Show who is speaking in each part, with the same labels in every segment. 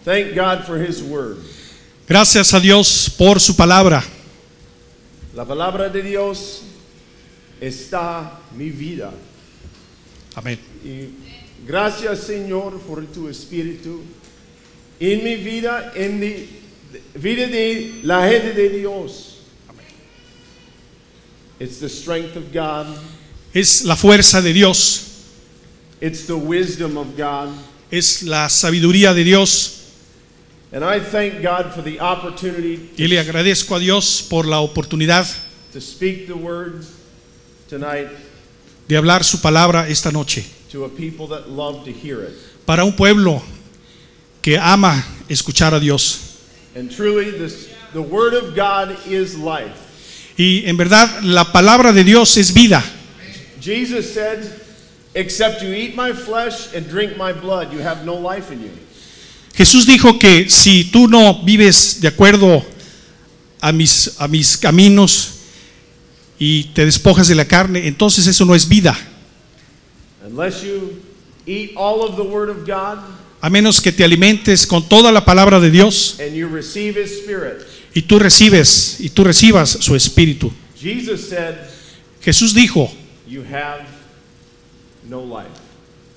Speaker 1: Thank God for His Word.
Speaker 2: Gracias a Dios por su palabra.
Speaker 1: La palabra de Dios está mi vida.
Speaker 2: Amén.
Speaker 1: Y gracias, Señor, por tu Espíritu en mi vida, en la vida de la gente de Dios. It's the strength of God.
Speaker 2: Es la fuerza de Dios.
Speaker 1: It's the wisdom of God.
Speaker 2: Es la sabiduría de Dios.
Speaker 1: And I thank God for the opportunity
Speaker 2: Y le agradezco a Dios por la oportunidad
Speaker 1: to speak the word tonight
Speaker 2: de hablar su palabra esta noche
Speaker 1: to a people that love to hear it.
Speaker 2: para un pueblo que ama escuchar a Dios.
Speaker 1: And truly, the word of God is life.
Speaker 2: Y en verdad la palabra de Dios es vida.
Speaker 1: Jesus said, except you eat my flesh and drink my blood, you have no life in you.
Speaker 2: Jesús dijo que si tú no vives de acuerdo a mis caminos y te despojas de la carne, entonces eso no es vida.
Speaker 1: Unless you eat all of the word of God
Speaker 2: A menos que te alimentes con toda la palabra de Dios
Speaker 1: and you receive His Spirit.
Speaker 2: y tú recibas su espíritu.
Speaker 1: Jesus said,
Speaker 2: Jesús dijo,
Speaker 1: you have no life.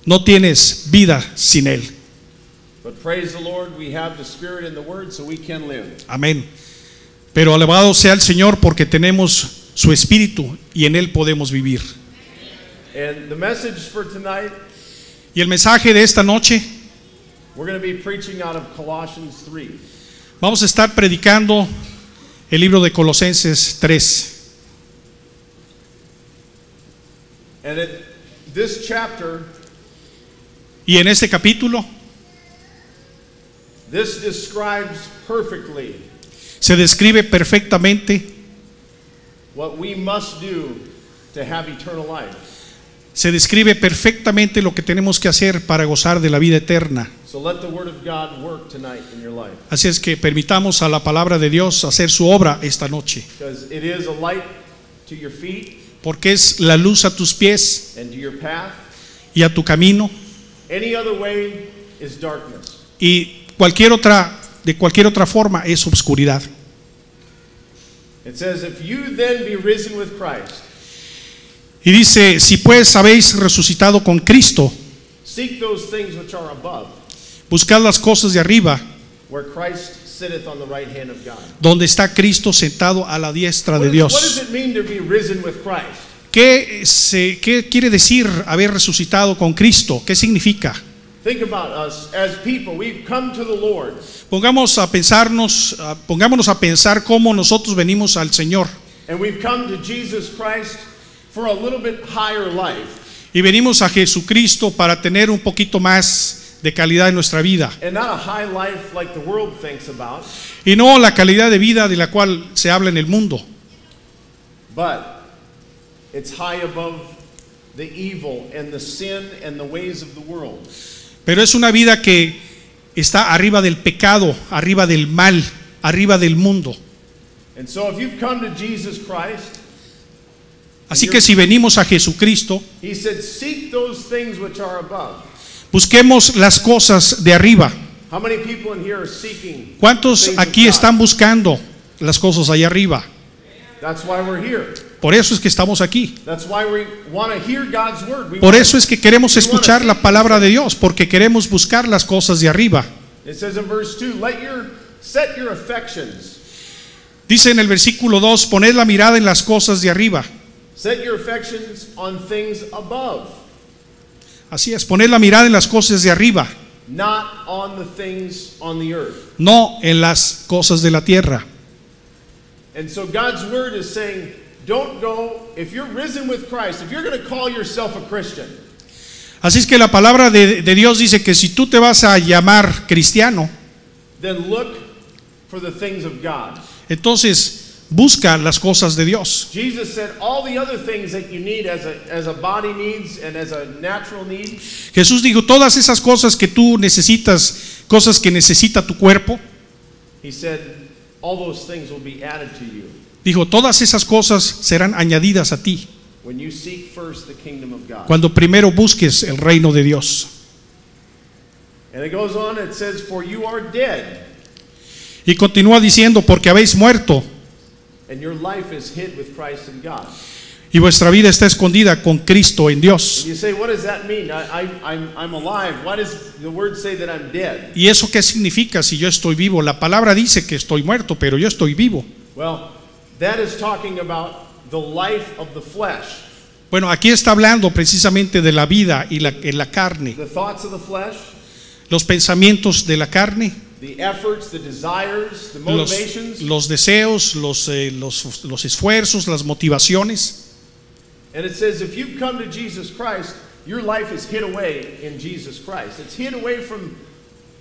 Speaker 2: no tienes vida sin él.
Speaker 1: But praise the Lord, we have the Spirit and the Word so we can live.
Speaker 2: Amén. Pero alabado sea el Señor porque tenemos su espíritu y en él podemos vivir.
Speaker 1: And the message for tonight,
Speaker 2: Y el mensaje de esta noche,
Speaker 1: we're going to be preaching out of Colossians 3.
Speaker 2: vamos a estar predicando el libro de Colosenses 3.
Speaker 1: And this chapter,
Speaker 2: Y en este capítulo
Speaker 1: this describes perfectly
Speaker 2: se describe perfectamente,
Speaker 1: what we must do to have eternal life.
Speaker 2: se describe perfectamente lo que tenemos que hacer para gozar de la vida eterna.
Speaker 1: So let the Word of God work tonight in your life.
Speaker 2: Así es que permitamos a la palabra de Dios hacer su obra esta noche,
Speaker 1: Because it is a light to your feet
Speaker 2: porque es la luz a tus pies
Speaker 1: and to your path.
Speaker 2: y a tu camino,
Speaker 1: Any other way is darkness.
Speaker 2: y de cualquier otra forma es obscuridad.
Speaker 1: It says, if you then be risen with Christ,
Speaker 2: Y dice, si pues habéis resucitado con Cristo,
Speaker 1: seek those things which are above,
Speaker 2: buscad las cosas de arriba,
Speaker 1: where Christ sitteth on the right hand of God.
Speaker 2: donde está Cristo sentado a la diestra de
Speaker 1: What does
Speaker 2: Dios.
Speaker 1: it mean to be risen with Christ?
Speaker 2: ¿Qué quiere decir haber resucitado con Cristo? ¿Qué significa?
Speaker 1: Think about us as people. We've come to the Lord.
Speaker 2: Pongámonos a pensar cómo nosotros venimos al Señor.
Speaker 1: And we've come to Jesus Christ for a little bit higher life.
Speaker 2: Y venimos a Jesucristo para tener un poquito más de calidad en nuestra vida.
Speaker 1: And not a high life like the world thinks about,
Speaker 2: Y no la calidad de vida de la cual se habla en el mundo.
Speaker 1: but it's high above the evil and the sin and the ways of the world.
Speaker 2: Pero es una vida que está arriba del pecado, arriba del mal, arriba del mundo.
Speaker 1: And so if you've come to Jesus Christ,
Speaker 2: Así que si venimos a Jesucristo,
Speaker 1: He said, seek those things which are above.
Speaker 2: busquemos las cosas de arriba.
Speaker 1: How many people in here are seeking
Speaker 2: ¿Cuántos
Speaker 1: things of
Speaker 2: aquí
Speaker 1: God?
Speaker 2: están buscando las cosas allá arriba?
Speaker 1: That's why we're here.
Speaker 2: Por eso es que estamos aquí.
Speaker 1: That's why we want to hear God's word.
Speaker 2: Por eso es que queremos escuchar la palabra de Dios, porque queremos buscar las cosas de arriba.
Speaker 1: It says in verse 2, set your affections.
Speaker 2: Dice en el versículo 2, poned la mirada en las cosas de arriba.
Speaker 1: Set your affections on things above,
Speaker 2: Así es, poned la mirada en las cosas de arriba,
Speaker 1: not on the things on the earth.
Speaker 2: no en las cosas de la tierra.
Speaker 1: And so God's word is saying, don't go, if you're risen with Christ, if you're going to call yourself a Christian,
Speaker 2: Así es que la palabra de Dios dice que si tú te vas a llamar cristiano,
Speaker 1: then look for the things of God.
Speaker 2: entonces busca las cosas de Dios.
Speaker 1: Jesus said all the other things that you need as a body needs and as a natural need,
Speaker 2: Jesús dijo, todas esas cosas que tú necesitas, cosas que necesita tu cuerpo,
Speaker 1: He said all those things will be added to you
Speaker 2: dijo, todas esas cosas serán añadidas a ti
Speaker 1: when you seek first the kingdom of God.
Speaker 2: cuando primero busques el reino de Dios.
Speaker 1: And it goes on, it says, for you are dead,
Speaker 2: Y continúa diciendo, porque habéis muerto
Speaker 1: and your life is hid with Christ in God.
Speaker 2: y vuestra vida está escondida con Cristo en
Speaker 1: And
Speaker 2: Dios.
Speaker 1: you say, what does that mean? I'm alive. Why does the word say that I'm dead?
Speaker 2: ¿Y eso qué significa si yo estoy vivo? La palabra dice que estoy muerto, pero yo estoy vivo.
Speaker 1: Well, that is talking about the life of the flesh.
Speaker 2: Bueno, aquí está hablando precisamente de la vida y en la carne,
Speaker 1: The thoughts of the flesh,
Speaker 2: los pensamientos de la carne,
Speaker 1: the efforts, the desires, the
Speaker 2: los,
Speaker 1: motivations.
Speaker 2: los deseos, los esfuerzos, las motivaciones.
Speaker 1: And it says, if you've come to Jesus Christ, your life is hid away in Jesus Christ. It's hid away from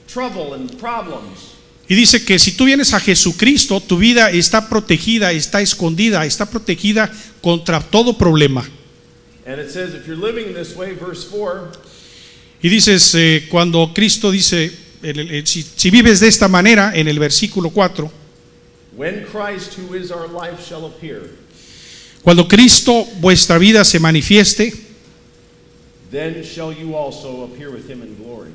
Speaker 1: trouble and problems.
Speaker 2: Y dice que si tú vienes a Jesucristo, tu vida está protegida, está escondida, está protegida contra todo problema.
Speaker 1: And it says, if you're living this way, verse 4,
Speaker 2: Y dices, cuando Cristo dice, si vives de esta manera, en el versículo 4,
Speaker 1: when Christ, who is our life, shall appear,
Speaker 2: cuando Cristo vuestra vida se manifieste,
Speaker 1: then shall you also appear with him in glory.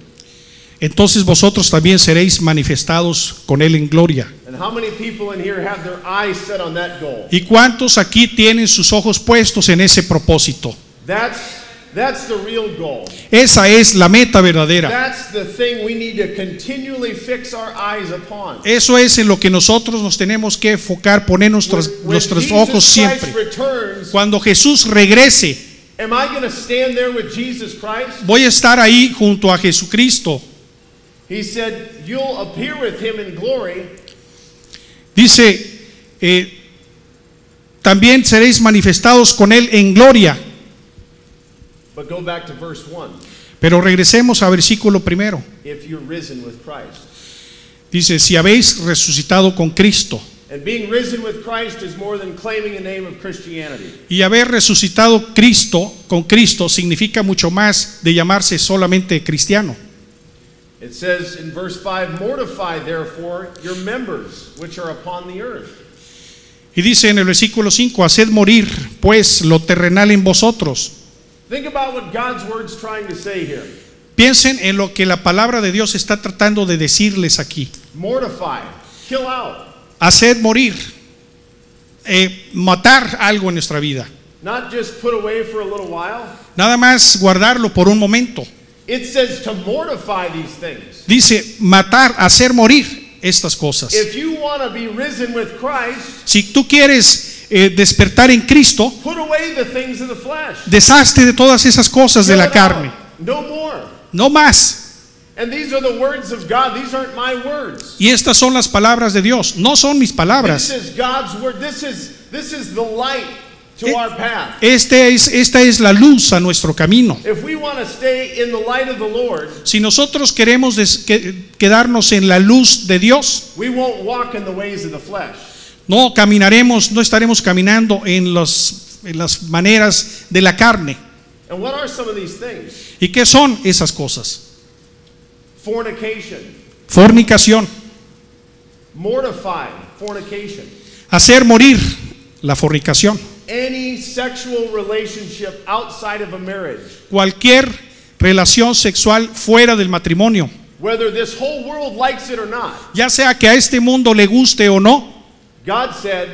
Speaker 2: entonces vosotros también seréis manifestados con Él en gloria.
Speaker 1: And how many people in here have their eyes set on that goal?
Speaker 2: ¿Y cuántos aquí tienen sus ojos puestos en ese propósito?
Speaker 1: That's the real goal.
Speaker 2: Esa es la meta verdadera.
Speaker 1: That's the thing we need to continually fix our eyes upon.
Speaker 2: Eso es en lo que nosotros nos tenemos que enfocar, poner nuestros
Speaker 1: Jesus
Speaker 2: ojos
Speaker 1: Christ
Speaker 2: siempre.
Speaker 1: returns,
Speaker 2: Cuando Jesús regrese,
Speaker 1: am I going to stand there with Jesus Christ?
Speaker 2: voy a estar ahí junto a Jesucristo.
Speaker 1: He said, you'll appear with him in glory.
Speaker 2: Dice, también seréis manifestados con Él en gloria.
Speaker 1: But go back to verse 1.
Speaker 2: Pero regresemos a versículo 1.
Speaker 1: If you're risen with Christ.
Speaker 2: Dice, si habéis resucitado con Cristo.
Speaker 1: And being risen with Christ is more than claiming a name of Christianity.
Speaker 2: Y haber resucitado con Cristo significa mucho más de llamarse solamente cristiano.
Speaker 1: It says in verse 5, mortify therefore your members which are upon the earth.
Speaker 2: Y dice en el versículo 5, haced morir pues lo terrenal en vosotros.
Speaker 1: Think about what God's word's trying to say here.
Speaker 2: Piensen en lo que la palabra de Dios está tratando de decirles aquí.
Speaker 1: Mortify, kill out.
Speaker 2: Haced morir, matar algo en nuestra vida.
Speaker 1: Not just put away for a little while.
Speaker 2: Nada más guardarlo por un momento.
Speaker 1: It says to mortify these things.
Speaker 2: Dice matar, hacer morir estas cosas.
Speaker 1: If you want to be risen with Christ,
Speaker 2: Si tú quieres despertar en Cristo,
Speaker 1: put away the things of the flesh.
Speaker 2: deshazte de todas esas cosas de
Speaker 1: Kill
Speaker 2: la
Speaker 1: it
Speaker 2: carne.
Speaker 1: out. No more.
Speaker 2: No más.
Speaker 1: And these are the words of God. These aren't my words.
Speaker 2: Y estas son las palabras de Dios, no son mis
Speaker 1: This
Speaker 2: palabras.
Speaker 1: is God's word. This is the light to our path.
Speaker 2: Esta es la luz a nuestro camino.
Speaker 1: If we want to stay in the light of the Lord,
Speaker 2: Si nosotros queremos quedarnos en la luz de Dios,
Speaker 1: we won't walk in the ways of the flesh.
Speaker 2: no estaremos caminando en las maneras de la carne.
Speaker 1: And what are some of these things?
Speaker 2: ¿Y qué son esas cosas?
Speaker 1: Fornication,
Speaker 2: Fornicación,
Speaker 1: mortify fornication,
Speaker 2: hacer morir la fornicación,
Speaker 1: any sexual relationship outside of a marriage,
Speaker 2: cualquier relación sexual fuera del matrimonio,
Speaker 1: whether this whole world likes it or not.
Speaker 2: ya sea que a este mundo le guste o no.
Speaker 1: God said,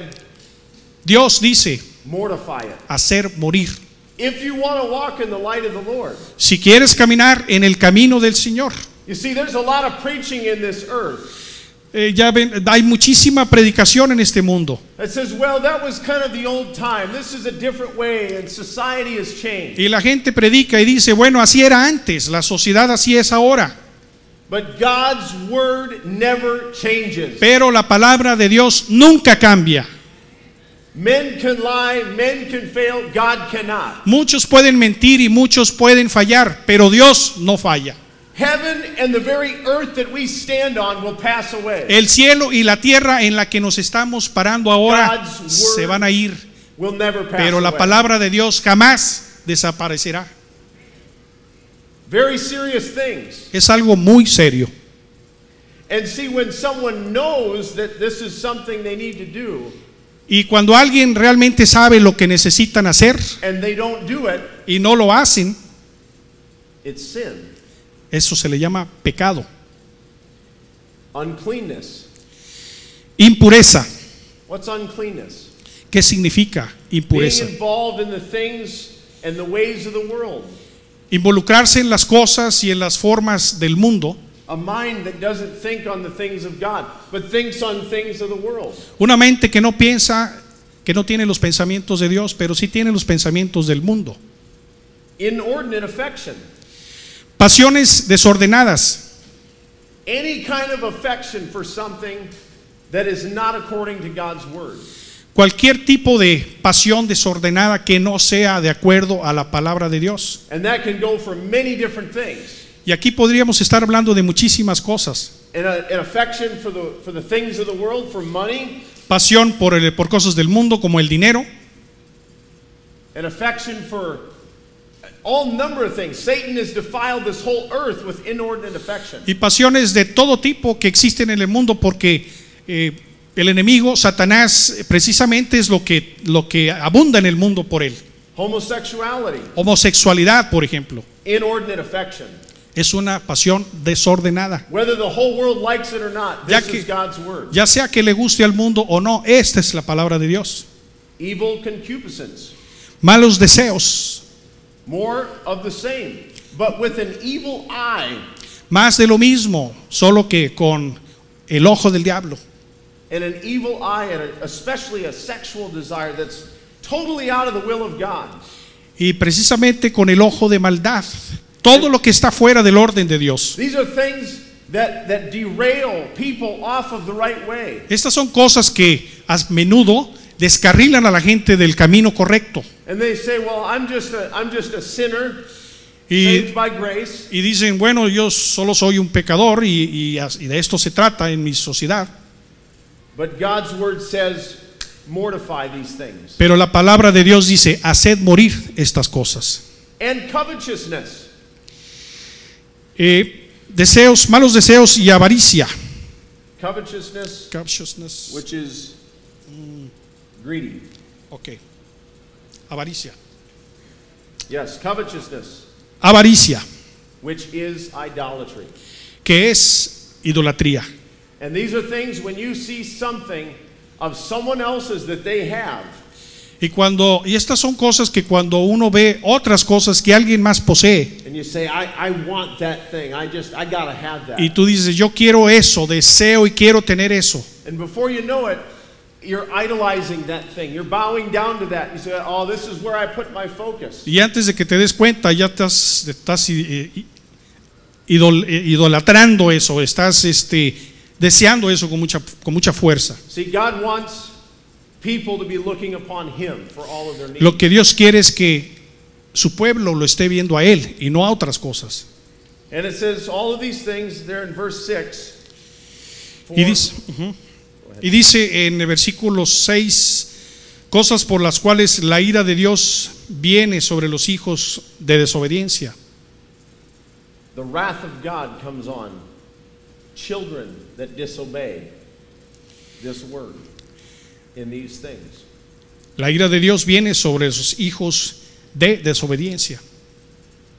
Speaker 2: Dios dice
Speaker 1: mortify it.
Speaker 2: hacer morir.
Speaker 1: If you want to walk in the light of the Lord.
Speaker 2: Si quieres caminar en el camino del Señor,
Speaker 1: You see, there's a lot of preaching in this earth.
Speaker 2: ya ven, hay muchísima predicación en este mundo.
Speaker 1: It says, well, that was kind of the old time. This is a different way, and society has changed.
Speaker 2: Y la gente predica y dice, bueno, así era antes, la sociedad así es ahora.
Speaker 1: But God's word never changes.
Speaker 2: Pero la palabra de Dios nunca cambia.
Speaker 1: Men can lie, men can fail, God cannot.
Speaker 2: Muchos pueden mentir y muchos pueden fallar, pero Dios no falla.
Speaker 1: Heaven and the very earth that we stand on will pass away.
Speaker 2: El cielo y la tierra en la que nos estamos parando ahora
Speaker 1: God's
Speaker 2: se
Speaker 1: word
Speaker 2: van a ir,
Speaker 1: will never pass
Speaker 2: pero la
Speaker 1: away.
Speaker 2: palabra de Dios jamás desaparecerá.
Speaker 1: Very serious things.
Speaker 2: Es algo muy serio.
Speaker 1: And see, when someone knows that this is something they need to do,
Speaker 2: Y cuando alguien realmente sabe lo que necesitan hacer
Speaker 1: and they don't do it,
Speaker 2: y no lo hacen,
Speaker 1: it's sin.
Speaker 2: Eso se le llama pecado.
Speaker 1: Uncleanness.
Speaker 2: Impureza.
Speaker 1: What's uncleanness?
Speaker 2: ¿Qué significa impureza?
Speaker 1: Being involved in the things and the ways of the world.
Speaker 2: Involucrarse en las cosas y en las formas del mundo.
Speaker 1: A mind that doesn't think on the things of God, but thinks on things of the world.
Speaker 2: Una mente que no piensa, que no tiene los pensamientos de Dios, pero sí tiene los pensamientos del mundo.
Speaker 1: Inordinate affection.
Speaker 2: Pasiones desordenadas.
Speaker 1: Any kind of affection for something that is not according to God's word.
Speaker 2: Cualquier tipo de pasión desordenada que no sea de acuerdo a la palabra de Dios.
Speaker 1: And that can go for many different things.
Speaker 2: Y aquí podríamos estar hablando de muchísimas cosas.
Speaker 1: An affection for the things of the world, for money.
Speaker 2: Pasión por cosas del mundo como el dinero.
Speaker 1: An affection for all number of things. Satan has defiled this whole earth with inordinate affection.
Speaker 2: Y pasiones de todo tipo que existen en el mundo porque el enemigo, Satanás, precisamente es lo que abunda en el mundo por él.
Speaker 1: Homosexuality.
Speaker 2: Homosexualidad, por ejemplo.
Speaker 1: Inordinate affection.
Speaker 2: Es una pasión desordenada.
Speaker 1: Whether the whole world likes it or not, this is God's word.
Speaker 2: Ya sea que le guste al mundo o no, esta es la palabra de Dios.
Speaker 1: Evil concupiscence.
Speaker 2: Malos deseos.
Speaker 1: More of the same, but with an evil eye.
Speaker 2: Más de lo mismo, solo que con el ojo del diablo.
Speaker 1: And an evil eye, and especially a sexual desire that's totally out of the will of God.
Speaker 2: Y precisamente con el ojo de maldad. Todo lo que está fuera del orden de Dios.
Speaker 1: These are things that derail people off of the right way.
Speaker 2: Estas son cosas que a menudo descarrilan a la gente del camino correcto.
Speaker 1: And they say, well, I'm just a sinner, saved by grace.
Speaker 2: Y dicen, bueno, yo solo soy un pecador y de esto se trata en mi sociedad.
Speaker 1: But God's word says, mortify these things.
Speaker 2: Pero la palabra de Dios dice, haced morir estas cosas.
Speaker 1: And covetousness.
Speaker 2: Deseos, malos deseos y avaricia.
Speaker 1: Covetousness, which is greedy.
Speaker 2: Okay. Avaricia.
Speaker 1: Yes, covetousness.
Speaker 2: Avaricia.
Speaker 1: Which is idolatry.
Speaker 2: Que es idolatría.
Speaker 1: And these are things when you see something of someone else's that they have.
Speaker 2: Y estas son cosas que cuando uno ve otras cosas que alguien más posee.
Speaker 1: And you say, I want that thing. I gotta have that.
Speaker 2: Y tú dices, yo quiero eso, deseo y quiero tener eso.
Speaker 1: And before you know it, you're idolizing that thing. You're bowing down to that. You say, oh, this is where I put my focus.
Speaker 2: Y antes de que te des cuenta, ya estás idolatrando eso, estás deseando eso con mucha fuerza.
Speaker 1: See, God wants people to be looking upon him for all of their needs.
Speaker 2: Lo que Dios quiere es que su pueblo lo esté viendo a él y no a otras cosas.
Speaker 1: And it says all of these things there in verse 6.
Speaker 2: Y dice en el versículo 6, cosas por las cuales la ira de Dios viene sobre los hijos de desobediencia.
Speaker 1: The wrath of God comes on children that disobey this word. In these things.
Speaker 2: La ira de Dios viene sobre sus hijos de desobediencia.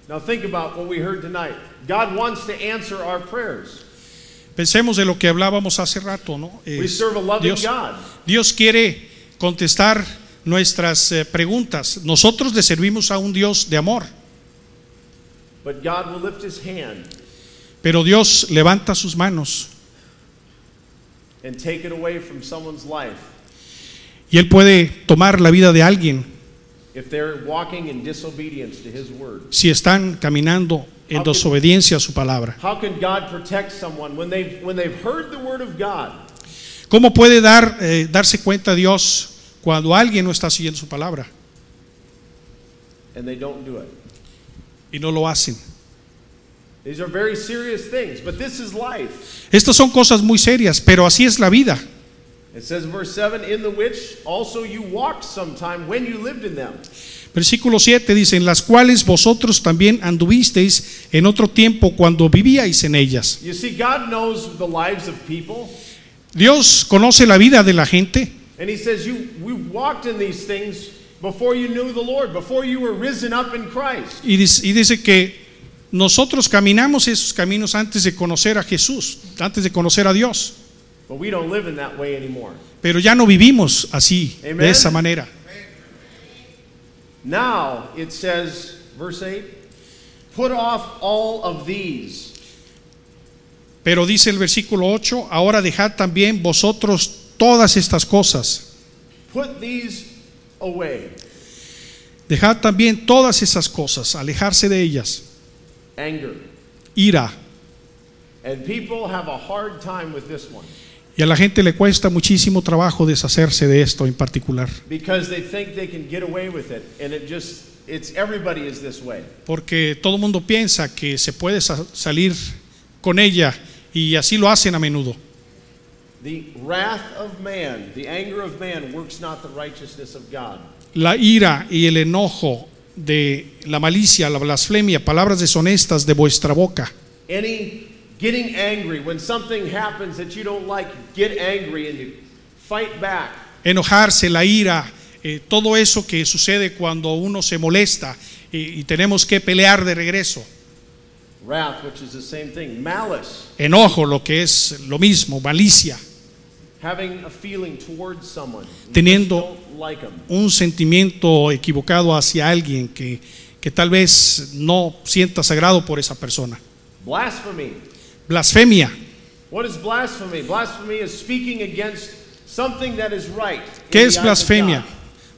Speaker 1: Now think about what we heard tonight. God wants to answer our prayers.
Speaker 2: Pensemos de lo que hablábamos hace rato, ¿no?
Speaker 1: We serve a loving God.
Speaker 2: Dios quiere contestar nuestras preguntas. Nosotros le servimos a un Dios de amor.
Speaker 1: But God will lift his hand.
Speaker 2: Pero Dios levanta sus manos.
Speaker 1: And take it away from someone's life.
Speaker 2: Y Él puede tomar la vida de alguien si están caminando en desobediencia a su palabra. ¿Cómo puede darse cuenta Dios cuando alguien no está siguiendo su palabra? Y no lo hacen. Estas son cosas muy serias, pero así es la vida.
Speaker 1: It says in verse 7, in the which also you walked sometime when you lived in them.
Speaker 2: Versículo 7 dice, en las cuales vosotros también anduvisteis en otro tiempo cuando vivíais en ellas.
Speaker 1: You see, God knows the lives of people.
Speaker 2: Dios conoce la vida de la gente.
Speaker 1: And he says, we walked in these things before you knew the Lord, before you were risen up in Christ.
Speaker 2: Y dice que Nosotros caminamos esos caminos antes de conocer a Jesús, antes de conocer a Dios.
Speaker 1: But we don't live in that way anymore.
Speaker 2: Pero ya no vivimos así,
Speaker 1: Amen.
Speaker 2: de esa manera.
Speaker 1: Now it says, verse 8, put off all of these.
Speaker 2: Pero dice el versículo 8, ahora dejad también vosotros todas estas cosas.
Speaker 1: Put these away.
Speaker 2: Dejad también todas esas cosas, alejarse de ellas.
Speaker 1: Anger.
Speaker 2: Ira.
Speaker 1: And people have a hard time with this one.
Speaker 2: Y a la gente le cuesta muchísimo trabajo deshacerse de esto en particular.
Speaker 1: Because they think they can get away with it, and it's everybody is this way.
Speaker 2: Porque todo el mundo piensa que se puede salir con ella y así lo hacen a menudo.
Speaker 1: The wrath of man, the anger of man works not the righteousness of God.
Speaker 2: La ira y el enojo de la malicia, la blasfemia, palabras deshonestas de vuestra boca.
Speaker 1: Getting angry when something happens that you don't like, get angry and you fight back.
Speaker 2: Enojarse, la ira, todo eso que sucede cuando uno se molesta y tenemos que pelear de regreso.
Speaker 1: Wrath, which is the same thing. Malice.
Speaker 2: Enojo, lo que es lo mismo, malicia.
Speaker 1: Having a feeling towards someone.
Speaker 2: Teniendo
Speaker 1: like them.
Speaker 2: un sentimiento equivocado hacia alguien que tal vez no sienta sagrado por esa persona.
Speaker 1: Blasphemy.
Speaker 2: Blasfemia.
Speaker 1: What is blasphemy? Blasphemy is speaking against something that is right.
Speaker 2: ¿Qué es blasfemia?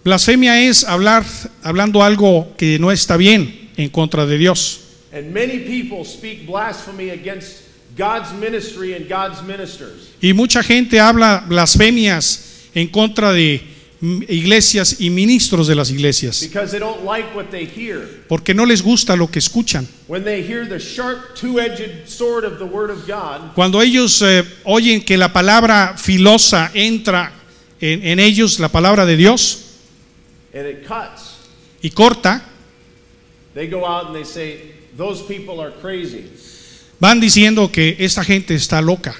Speaker 2: Blasfemia es hablando algo que no está bien en contra de Dios.
Speaker 1: And many people speak blasphemy against God's ministry and God's ministers.
Speaker 2: Y mucha gente habla blasfemias en contra de iglesias y ministros de las iglesias.
Speaker 1: Because they don't like what they hear.
Speaker 2: Porque no les gusta lo que escuchan.
Speaker 1: When they hear the sharp two-edged sword of the word of God.
Speaker 2: Cuando ellos oyen que la palabra filosa entra en ellos, la palabra de Dios,
Speaker 1: and it cuts.
Speaker 2: Y corta,
Speaker 1: they go out and they say, those people are crazy.
Speaker 2: Van diciendo que esta gente está loca.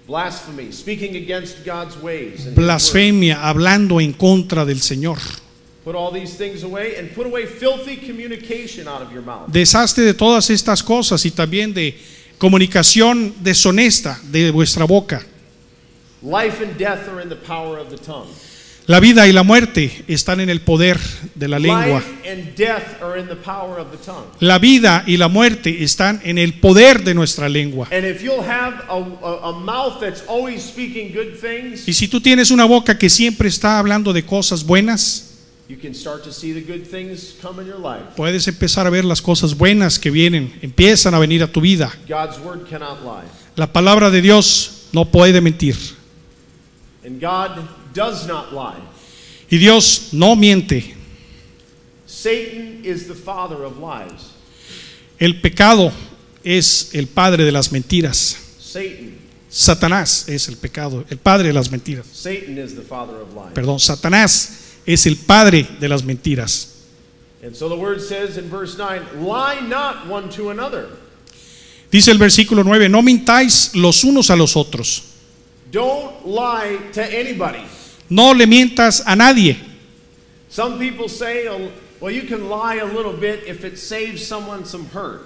Speaker 1: Blasphemy, speaking against God's ways.
Speaker 2: Blasfemia, hablando en contra del Señor.
Speaker 1: Put all these things away and put away filthy communication out of your mouth.
Speaker 2: Deshazte de todas estas cosas y también de comunicación deshonesta de vuestra boca.
Speaker 1: Life and death are in the power of the tongue.
Speaker 2: La vida y la muerte están en el poder de la lengua. La vida y la muerte están en el poder de nuestra lengua. Y si tú tienes una boca que siempre está hablando de cosas buenas, puedes empezar a ver las cosas buenas que empiezan a venir a tu vida. La palabra de Dios no puede mentir.
Speaker 1: Does not lie.
Speaker 2: Y Dios no miente.
Speaker 1: Satan is the father of lies.
Speaker 2: El pecado es el padre de las mentiras.
Speaker 1: Satan.
Speaker 2: Satanás es el pecado, el padre de las mentiras.
Speaker 1: Satan is the father of lies.
Speaker 2: Perdón, Satanás es el padre de las mentiras.
Speaker 1: And so the word says in verse 9, lie not one to another.
Speaker 2: Dice el versículo 9, no mintáis los unos a los otros.
Speaker 1: Don't lie to anybody.
Speaker 2: No le mientas a nadie.
Speaker 1: Some people say, well, you can lie a little bit if it saves someone some hurt.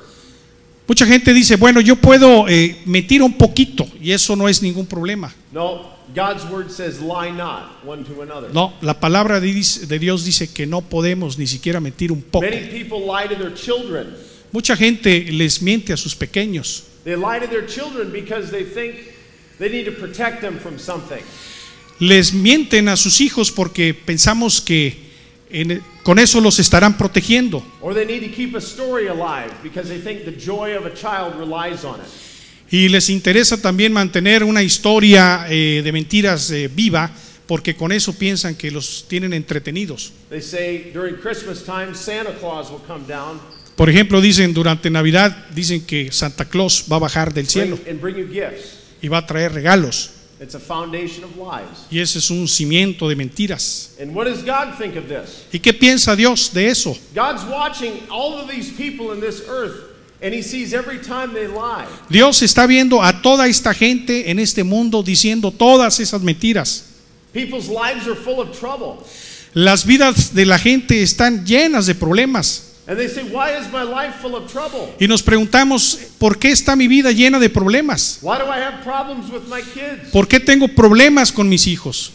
Speaker 2: Mucha gente dice, bueno, yo puedo mentir un poquito y eso no es ningún problema.
Speaker 1: No, God's word says lie not one to another.
Speaker 2: No, la palabra de Dios dice que no podemos ni siquiera mentir un poco.
Speaker 1: Many people lie to their children.
Speaker 2: Mucha gente les miente a sus pequeños.
Speaker 1: They lie to their children because they think they need to protect them from something.
Speaker 2: Les mienten a sus hijos porque pensamos que con eso los estarán protegiendo. Y les interesa también mantener una historia de mentiras viva porque con eso piensan que los tienen entretenidos. Por ejemplo, dicen durante Navidad, dicen que Santa Claus va a bajar del cielo y va a traer regalos.
Speaker 1: It's a foundation of lies.
Speaker 2: Y ese es un cimiento de mentiras.
Speaker 1: And what does God think of this?
Speaker 2: ¿Y qué piensa Dios de eso?
Speaker 1: God's watching all of these people in this earth and he sees every time they lie.
Speaker 2: Dios está viendo a toda esta gente en este mundo diciendo todas esas mentiras.
Speaker 1: People's lives are full of trouble.
Speaker 2: Las vidas de la gente están llenas de problemas.
Speaker 1: And they say, why is my life full of trouble?
Speaker 2: Y nos preguntamos, ¿por qué está mi vida llena de problemas?
Speaker 1: Why do I have problems with my kids?
Speaker 2: ¿Por qué tengo problemas con mis hijos?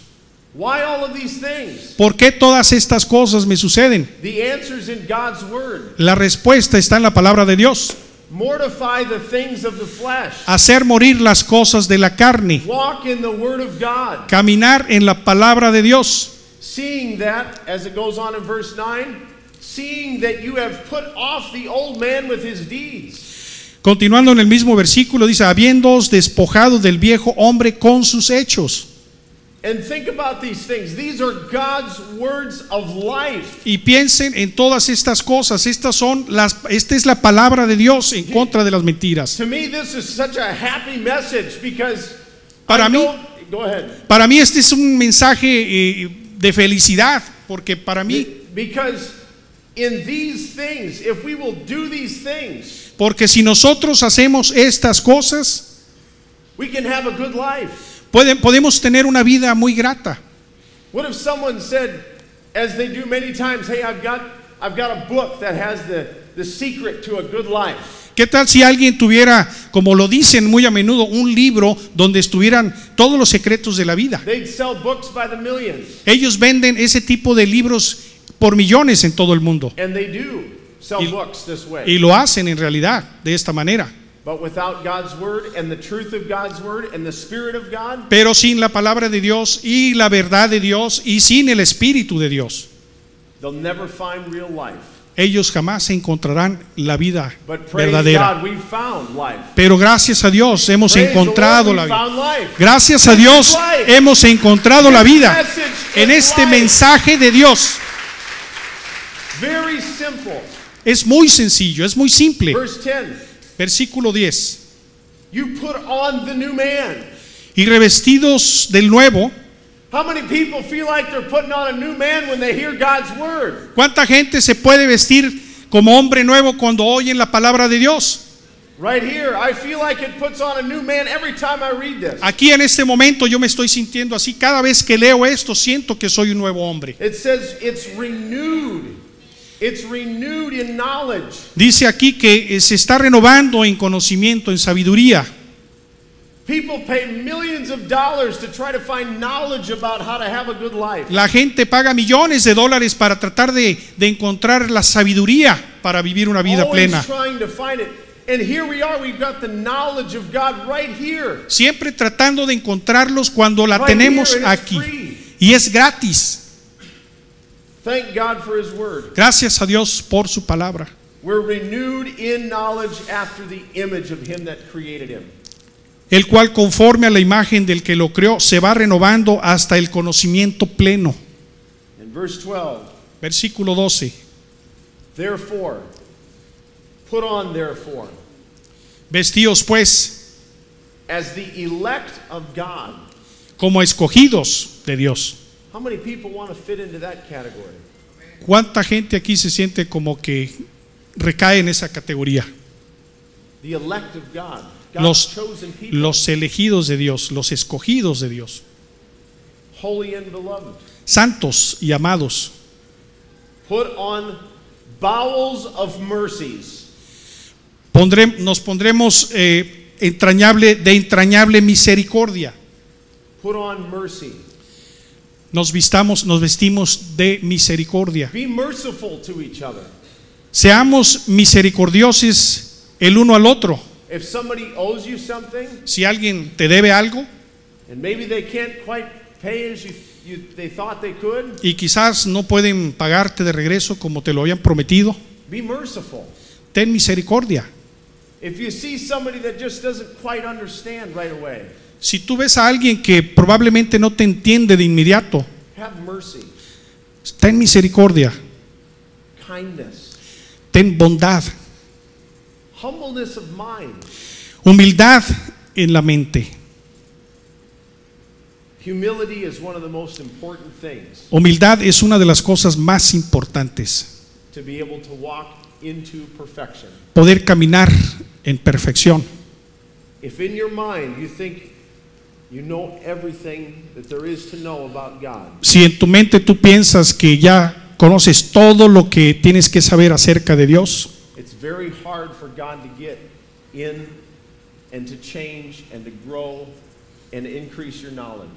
Speaker 1: Why all of these things?
Speaker 2: ¿Por qué todas estas cosas me suceden?
Speaker 1: The answer's in God's word.
Speaker 2: La respuesta está en la palabra de Dios.
Speaker 1: Mortify the things of the flesh.
Speaker 2: Hacer morir las cosas de la carne.
Speaker 1: Walk in the word of God.
Speaker 2: Caminar en la palabra de Dios.
Speaker 1: Seeing that, as it goes on in verse 9, seeing that you have put off the old man with his deeds.
Speaker 2: Continuando en el mismo versículo, dice, habiéndoos despojado del viejo hombre con sus hechos.
Speaker 1: And think about these things. These are God's words of life.
Speaker 2: Y piensen en todas estas cosas. Esta es la palabra de Dios en contra de las mentiras.
Speaker 1: To me, this is such a happy message because
Speaker 2: Para
Speaker 1: I
Speaker 2: mí-
Speaker 1: know, go ahead.
Speaker 2: Para mí este es un mensaje de felicidad, porque para mí,
Speaker 1: Because in these things, if we will do these things,
Speaker 2: porque si nosotros hacemos estas cosas,
Speaker 1: we can have a good life.
Speaker 2: podemos tener una vida muy grata.
Speaker 1: What if someone said, as they do many times, hey, I've got a book that has the secret to a good life.
Speaker 2: ¿Qué tal si alguien tuviera, como lo dicen muy a menudo, un libro donde estuvieran todos los secretos de la vida?
Speaker 1: They'd sell books by the millions,
Speaker 2: Ellos venden ese tipo de libros por millones en todo el mundo,
Speaker 1: and they do sell
Speaker 2: Y-
Speaker 1: books this way.
Speaker 2: y lo hacen en realidad de esta manera.
Speaker 1: But without God's word and the truth of God's word and the spirit of God,
Speaker 2: Pero sin la palabra de Dios y la verdad de Dios y sin el Espíritu de Dios,
Speaker 1: they'll never find real life.
Speaker 2: ellos jamás encontrarán la vida
Speaker 1: But praise
Speaker 2: verdadera.
Speaker 1: God, we found life.
Speaker 2: Pero gracias a Dios hemos
Speaker 1: Praise the
Speaker 2: encontrado
Speaker 1: Lord,
Speaker 2: la
Speaker 1: we
Speaker 2: vida.
Speaker 1: found life.
Speaker 2: Gracias a Dios hemos encontrado la vida en este mensaje de Dios.
Speaker 1: Very simple.
Speaker 2: Es muy sencillo, es muy simple.
Speaker 1: Verse 10.
Speaker 2: Versículo 10.
Speaker 1: You put on the new man.
Speaker 2: Y revestidos del nuevo.
Speaker 1: How many people feel like they're putting on a new man when they hear God's word?
Speaker 2: ¿Cuánta gente se puede vestir como hombre nuevo cuando oyen la palabra de Dios?
Speaker 1: Right here, I feel like it puts on a new man every time I read this.
Speaker 2: Aquí en este momento yo me estoy sintiendo así. Cada vez que leo esto siento que soy un nuevo hombre.
Speaker 1: It says it's renewed. It's renewed in knowledge.
Speaker 2: Dice aquí que se está renovando en conocimiento, en sabiduría.
Speaker 1: People pay millions of dollars to try to find knowledge about how to have a good life.
Speaker 2: La gente paga millones de dólares para tratar de encontrar la sabiduría para vivir una vida
Speaker 1: Always
Speaker 2: plena.
Speaker 1: trying to find it. And here we are, we've got the knowledge of God right here.
Speaker 2: Siempre tratando de encontrarlos cuando la
Speaker 1: Right
Speaker 2: tenemos
Speaker 1: here, and it's
Speaker 2: aquí.
Speaker 1: free.
Speaker 2: Y es gratis.
Speaker 1: Thank God for his word.
Speaker 2: Gracias a Dios por su palabra.
Speaker 1: We're renewed in knowledge after the image of him that created him.
Speaker 2: El cual conforme a la imagen del que lo creó se va renovando hasta el conocimiento pleno.
Speaker 1: In verse 12,
Speaker 2: Versículo 12.
Speaker 1: therefore, put on therefore,
Speaker 2: Vestíos pues
Speaker 1: as the elect of God.
Speaker 2: como escogidos de Dios.
Speaker 1: How many people want to fit into that category?
Speaker 2: ¿Cuánta gente aquí se siente como que recae en esa categoría?
Speaker 1: The elect of God. God's chosen people.
Speaker 2: Los elegidos de Dios, los escogidos de Dios,
Speaker 1: Holy and beloved.
Speaker 2: santos y amados.
Speaker 1: Put on bowels of mercies.
Speaker 2: Nos pondremos de entrañable misericordia.
Speaker 1: Put on mercy.
Speaker 2: Nos vestimos de misericordia.
Speaker 1: Be merciful to each other.
Speaker 2: Seamos misericordiosos el uno al otro.
Speaker 1: If somebody owes you something,
Speaker 2: Si alguien te debe algo
Speaker 1: and maybe they can't quite pay as they thought they could,
Speaker 2: y quizás no pueden pagarte de regreso como te lo habían prometido,
Speaker 1: be merciful.
Speaker 2: ten misericordia.
Speaker 1: If you see somebody that just doesn't quite understand right away,
Speaker 2: Si tú ves a alguien que probablemente no te entiende de inmediato,
Speaker 1: have mercy,
Speaker 2: ten misericordia,
Speaker 1: kindness,
Speaker 2: ten bondad,
Speaker 1: humbleness of mind.
Speaker 2: humildad en la mente.
Speaker 1: Humility is one of the most important things
Speaker 2: Humildad es una de las cosas más importantes.
Speaker 1: to be able to walk into perfection.
Speaker 2: Poder caminar en perfección.
Speaker 1: If in your mind you think you know everything that there is to know about God,
Speaker 2: Si en tu mente tú piensas que ya conoces todo lo que tienes que saber acerca de Dios.
Speaker 1: It's very hard for God to get in and to change and to grow and increase your knowledge.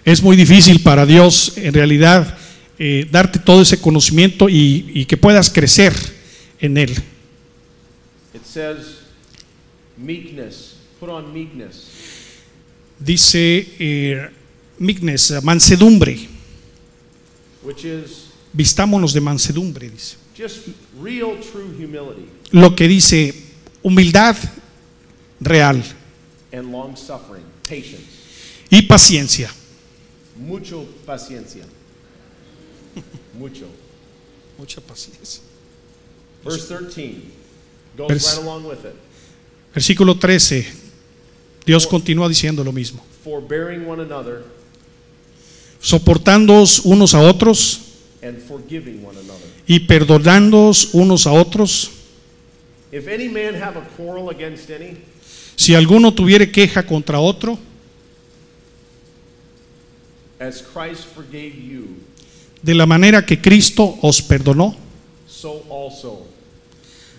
Speaker 2: Es muy difícil para Dios en realidad darte todo ese conocimiento y que puedas crecer en él.
Speaker 1: It says meekness, put on meekness.
Speaker 2: Dice meekness, mansedumbre.
Speaker 1: Which is
Speaker 2: Vistámonos de mansedumbre, dice.
Speaker 1: just real true humility
Speaker 2: Lo que dice humildad real
Speaker 1: and long suffering, patience,
Speaker 2: y paciencia.
Speaker 1: mucho paciencia. Mucho.
Speaker 2: Mucha paciencia.
Speaker 1: Verse 13 goes
Speaker 2: Vers-
Speaker 1: right along with it.
Speaker 2: Versículo 13. Dios continúa diciendo lo mismo.
Speaker 1: Forbearing one another
Speaker 2: Soportándoos unos a otros
Speaker 1: and forgiving one another.
Speaker 2: y perdonándoos unos a otros.
Speaker 1: If any man have a quarrel against any,
Speaker 2: Si alguno tuviere queja contra otro,
Speaker 1: as Christ forgave you,
Speaker 2: de la manera que Cristo os perdonó,
Speaker 1: so also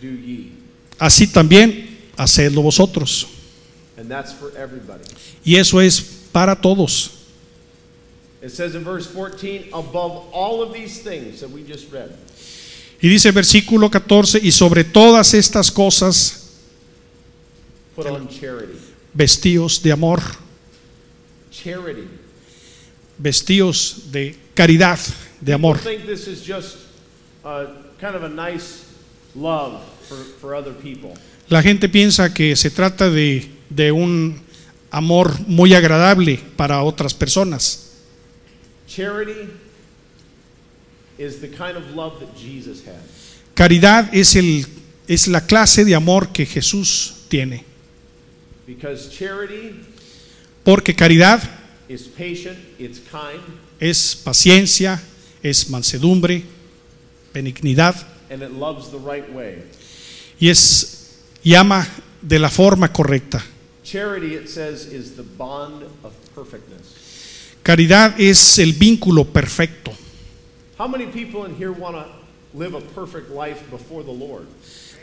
Speaker 1: do ye.
Speaker 2: así también hacedlo vosotros.
Speaker 1: And that's for everybody.
Speaker 2: Y eso es para todos.
Speaker 1: It says in verse 14, above all of these things that we just read,
Speaker 2: Y dice versículo 14, y sobre todas estas cosas,
Speaker 1: put on charity.
Speaker 2: vestíos de amor,
Speaker 1: Charity.
Speaker 2: vestíos de caridad, de amor.
Speaker 1: People think this is just kind of a nice love for other people.
Speaker 2: La gente piensa que se trata de un amor muy agradable para otras personas.
Speaker 1: Charity is the kind of love that Jesus had.
Speaker 2: Caridad es la clase de amor que Jesús tiene.
Speaker 1: Because charity
Speaker 2: Porque caridad
Speaker 1: is patient, it's kind,
Speaker 2: es paciencia, es mansedumbre, benignidad
Speaker 1: and it loves the right way.
Speaker 2: y ama de la forma correcta.
Speaker 1: Charity, it says, is the bond of perfectness.
Speaker 2: Caridad es el vínculo perfecto.
Speaker 1: How many people in here want to live a perfect life before the Lord?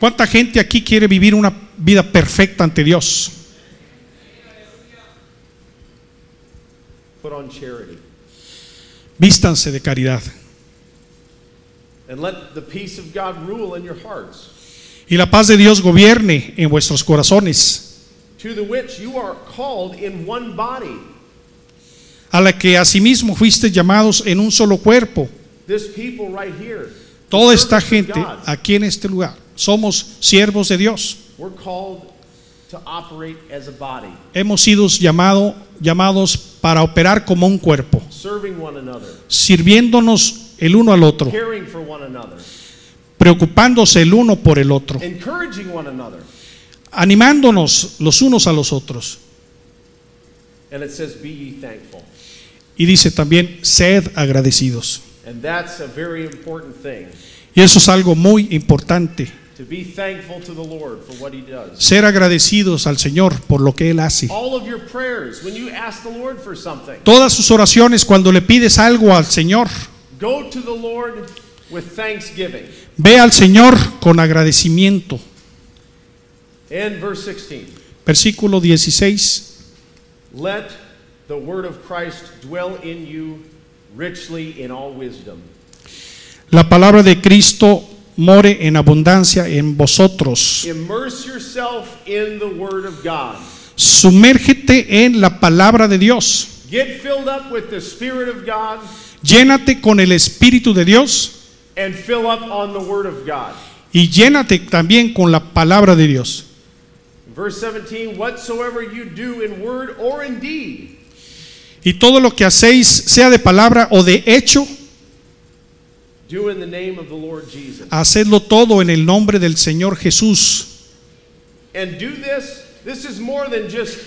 Speaker 2: ¿Cuánta gente aquí quiere vivir una vida perfecta ante Dios?
Speaker 1: Put on charity.
Speaker 2: Vístanse de caridad.
Speaker 1: And let the peace of God rule in your hearts,
Speaker 2: Y la paz de Dios gobierne en vuestros corazones,
Speaker 1: to the which you are called in one body.
Speaker 2: a la que asimismo fuisteis llamados en un solo cuerpo.
Speaker 1: This people right here,
Speaker 2: Toda
Speaker 1: the
Speaker 2: esta
Speaker 1: servants of
Speaker 2: gente
Speaker 1: God,
Speaker 2: aquí en este lugar somos siervos de Dios.
Speaker 1: we're called to operate as a body,
Speaker 2: Hemos sido llamados para operar como un cuerpo,
Speaker 1: serving one another,
Speaker 2: sirviéndonos el uno al otro,
Speaker 1: caring for one another,
Speaker 2: preocupándose el uno por el otro,
Speaker 1: encouraging one another.
Speaker 2: animándonos los unos a los otros.
Speaker 1: And it says, be ye thankful.
Speaker 2: Y dice también, sed agradecidos.
Speaker 1: And that's a very important thing,
Speaker 2: Y eso es algo muy importante,
Speaker 1: to be thankful to the Lord for what he does.
Speaker 2: ser agradecidos al Señor por lo que Él hace.
Speaker 1: All of your prayers, when you ask the Lord for something,
Speaker 2: Todas sus oraciones cuando le pides algo al Señor,
Speaker 1: go to the Lord with thanksgiving.
Speaker 2: ve al Señor con agradecimiento.
Speaker 1: And verse 16,
Speaker 2: Versículo 16.
Speaker 1: let the word of Christ dwell in you richly in all wisdom,
Speaker 2: La palabra de Cristo more en abundancia en vosotros.
Speaker 1: immerse yourself in the word of God,
Speaker 2: Sumérgete en la palabra de Dios.
Speaker 1: get filled up with the Spirit of God,
Speaker 2: Llénate con el Espíritu de Dios
Speaker 1: and fill up on the word of God.
Speaker 2: y llénate también con la palabra de Dios.
Speaker 1: Verse 17, whatsoever you do in word or in deed,
Speaker 2: Y todo lo que hacéis, sea de palabra o de hecho,
Speaker 1: do in the name of the Lord Jesus.
Speaker 2: hacedlo todo en el nombre del Señor Jesús.
Speaker 1: And do this is more than just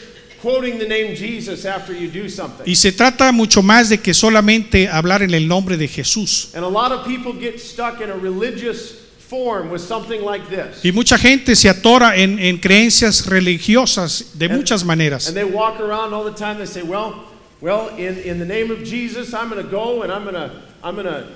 Speaker 1: quoting the name Jesus after you do something.
Speaker 2: Y se trata mucho más de que solamente hablar en el nombre de Jesús.
Speaker 1: And a lot of people get stuck in a religious form with something like this.
Speaker 2: Y mucha gente se atora en creencias religiosas de muchas maneras.
Speaker 1: And they walk around all the time, they say, well, in the name of Jesus, I'm going to go and I'm going to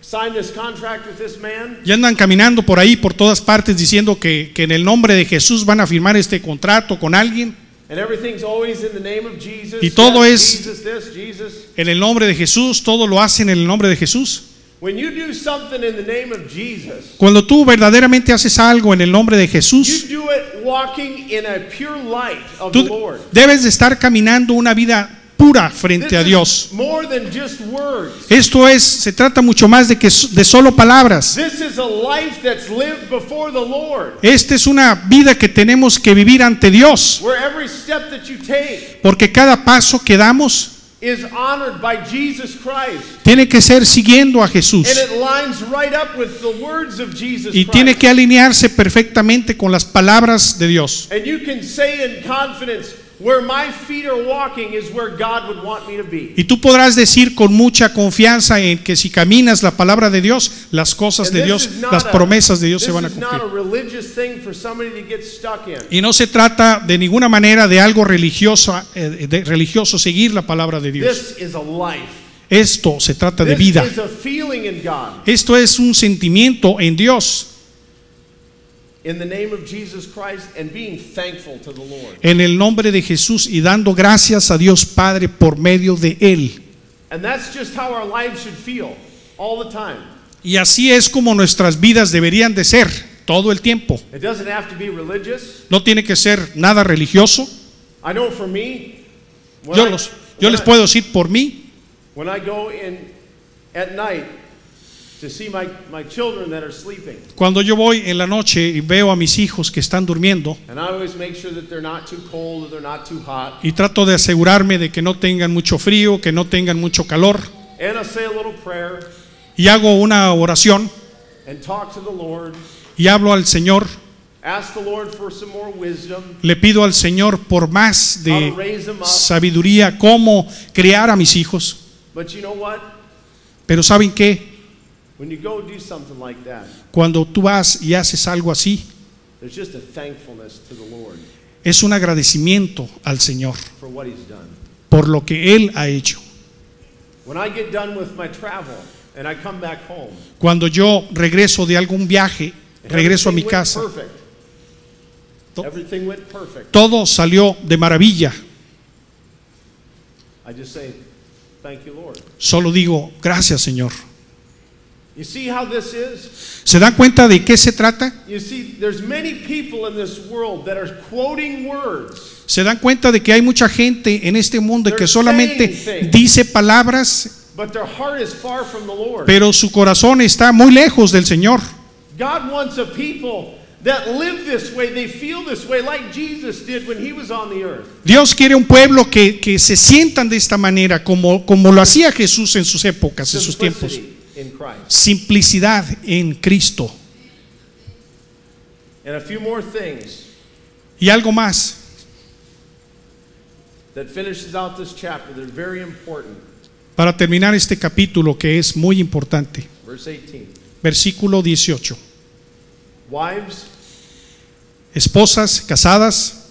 Speaker 1: sign this contract with this man.
Speaker 2: Y andan caminando por ahí, por todas partes, diciendo que en el nombre de Jesús van a firmar este contrato con alguien.
Speaker 1: And everything's always in the name of Jesus.
Speaker 2: Y todo
Speaker 1: Yes,
Speaker 2: es
Speaker 1: Jesus this, Jesus.
Speaker 2: en el nombre de Jesús, todo lo hacen en el nombre de Jesús.
Speaker 1: When you do something in the name of Jesus,
Speaker 2: Cuando tú verdaderamente haces algo en el nombre de
Speaker 1: you
Speaker 2: Jesús,
Speaker 1: do it walking in a pure light of the
Speaker 2: tú
Speaker 1: Lord.
Speaker 2: debes de estar caminando una vida pura frente a
Speaker 1: This
Speaker 2: Dios.
Speaker 1: is more than just words.
Speaker 2: Esto se trata mucho más de solo palabras.
Speaker 1: This is a life that's lived before the Lord,
Speaker 2: Esta es una vida que tenemos que vivir ante Dios,
Speaker 1: where every step that you take
Speaker 2: porque cada paso que damos
Speaker 1: is honored by Jesus Christ.
Speaker 2: tiene que ser siguiendo a Jesús
Speaker 1: And it lines right up with the words of Jesus
Speaker 2: y
Speaker 1: Christ.
Speaker 2: tiene que alinearse perfectamente con las palabras de Dios.
Speaker 1: And you can say in confidence, where my feet are walking is where God would want me to be.
Speaker 2: Y tú podrás decir con mucha confianza en que si caminas la palabra de Dios, las cosas
Speaker 1: And
Speaker 2: de
Speaker 1: this
Speaker 2: Dios,
Speaker 1: is not
Speaker 2: las promesas de Dios
Speaker 1: this
Speaker 2: se van a
Speaker 1: is not a
Speaker 2: cumplir.
Speaker 1: religious thing for somebody to get stuck in.
Speaker 2: Y no se trata de ninguna manera de algo religioso, religioso seguir la palabra de Dios.
Speaker 1: This is a life.
Speaker 2: Esto se trata de
Speaker 1: This
Speaker 2: vida.
Speaker 1: is a feeling in God.
Speaker 2: Esto es un sentimiento en Dios,
Speaker 1: In the name of Jesus Christ and being thankful to the Lord.
Speaker 2: en el nombre de Jesús y dando gracias a Dios Padre por medio de Él.
Speaker 1: And that's just how our lives should feel all the time.
Speaker 2: Y así es como nuestras vidas deberían de ser todo el tiempo.
Speaker 1: It doesn't have to be religious.
Speaker 2: No tiene que ser nada religioso.
Speaker 1: I know for me, when
Speaker 2: Yo les puedo decir por mí,
Speaker 1: when I go in at night to see my children that are sleeping,
Speaker 2: cuando yo voy en la noche y veo a mis hijos que están durmiendo,
Speaker 1: and I always make sure that they're not too cold or they're not too hot,
Speaker 2: y trato de asegurarme de que no tengan mucho frío, que no tengan mucho calor,
Speaker 1: and I say a little prayer
Speaker 2: y hago una oración
Speaker 1: and talk to the Lord,
Speaker 2: y hablo al Señor,
Speaker 1: ask the Lord for some more wisdom,
Speaker 2: le pido al Señor por más
Speaker 1: how
Speaker 2: de
Speaker 1: to raise them up.
Speaker 2: sabiduría, cómo criar a mis hijos.
Speaker 1: But you know what?
Speaker 2: Pero ¿saben qué?
Speaker 1: When you go do something like that,
Speaker 2: Cuando tú vas y haces algo así,
Speaker 1: there's just a thankfulness to the Lord
Speaker 2: es un agradecimiento al Señor
Speaker 1: for what He's done.
Speaker 2: por lo que Él ha hecho.
Speaker 1: When I get done with my travel and I come back home,
Speaker 2: Cuando yo regreso de algún viaje, regreso a mi
Speaker 1: everything went
Speaker 2: casa,
Speaker 1: perfect.
Speaker 2: To-
Speaker 1: Everything went perfect.
Speaker 2: todo salió de maravilla.
Speaker 1: I just say, thank you, Lord.
Speaker 2: Solo digo, gracias, Señor.
Speaker 1: You see how this is?
Speaker 2: ¿Se dan cuenta de qué se trata?
Speaker 1: You see, there's many people in this world that are quoting words,
Speaker 2: ¿Se dan cuenta de que hay mucha gente en este mundo que
Speaker 1: They're
Speaker 2: solamente
Speaker 1: saying things.
Speaker 2: dice palabras,
Speaker 1: but their heart is far from the Lord.
Speaker 2: pero su corazón está muy lejos del Señor?
Speaker 1: God wants a people that live this way, they feel this way, like Jesus did when He was on the earth.
Speaker 2: Dios quiere un pueblo que se sientan de esta manera, como lo hacía Jesús en sus épocas, en sus tiempos.
Speaker 1: Simplicity in Christ.
Speaker 2: Simplicidad en Cristo.
Speaker 1: And a few more things
Speaker 2: Y algo más
Speaker 1: that finishes out this chapter. They're very important.
Speaker 2: para terminar este capítulo que es muy importante.
Speaker 1: Verse 18.
Speaker 2: Versículo 18.
Speaker 1: Wives,
Speaker 2: Esposas casadas,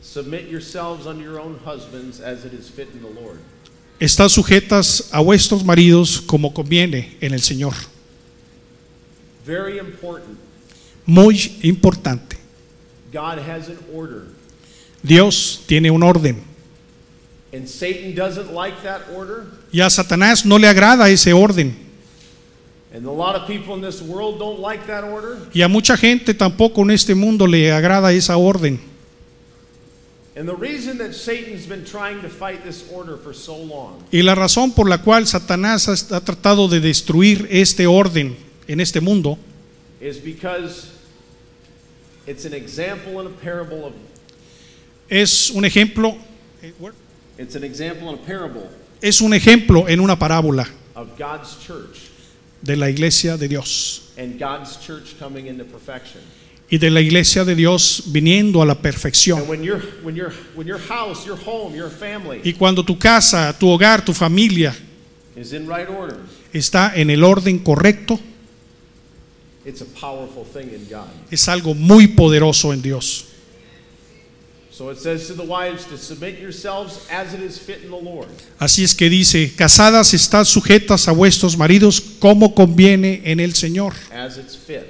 Speaker 1: submit yourselves unto your own husbands as it is fit in the Lord.
Speaker 2: estad sujetas a vuestros maridos como conviene en el Señor.
Speaker 1: Very important.
Speaker 2: Muy importante.
Speaker 1: God has an order,
Speaker 2: Dios tiene un orden
Speaker 1: and Satan doesn't like that order.
Speaker 2: y a Satanás no le agrada ese orden
Speaker 1: And a lot of people in this world don't like that order.
Speaker 2: y a mucha gente tampoco en este mundo le agrada esa orden.
Speaker 1: And the reason that Satan's been trying to fight this order for so long
Speaker 2: Y la razón por la cual Satanás ha tratado de destruir este orden en este mundo
Speaker 1: is because it's an example and a parable of
Speaker 2: es un ejemplo,
Speaker 1: it's an example and a parable
Speaker 2: es un ejemplo en una parábola
Speaker 1: of God's church
Speaker 2: de la iglesia de Dios
Speaker 1: and God's church coming into perfection.
Speaker 2: y de la iglesia de Dios viniendo a la perfección.
Speaker 1: And when your house, your home, your family
Speaker 2: Y cuando tu casa, tu hogar, tu familia
Speaker 1: is in right order,
Speaker 2: está en el orden correcto,
Speaker 1: it's a powerful thing in God.
Speaker 2: es algo muy poderoso en Dios.
Speaker 1: So it says to the wives to submit yourselves as it is fit in the Lord.
Speaker 2: Así es que dice, casadas estad sujetas a vuestros maridos como conviene en el Señor.
Speaker 1: As it's fit.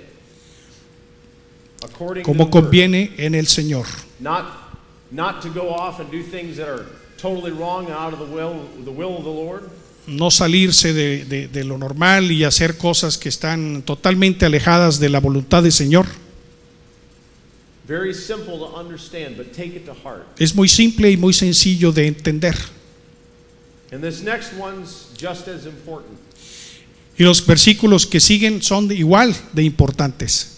Speaker 1: According
Speaker 2: Como
Speaker 1: to the word.
Speaker 2: conviene en el Señor.
Speaker 1: Not to go off and do things that are totally wrong and out of the will of the Lord.
Speaker 2: No salirse de lo normal y hacer cosas que están totalmente alejadas de la voluntad del Señor.
Speaker 1: Very simple to understand, but take it to heart.
Speaker 2: Es muy simple y muy sencillo de entender.
Speaker 1: And this next one's just as important.
Speaker 2: Y los versículos que siguen son igual de importantes.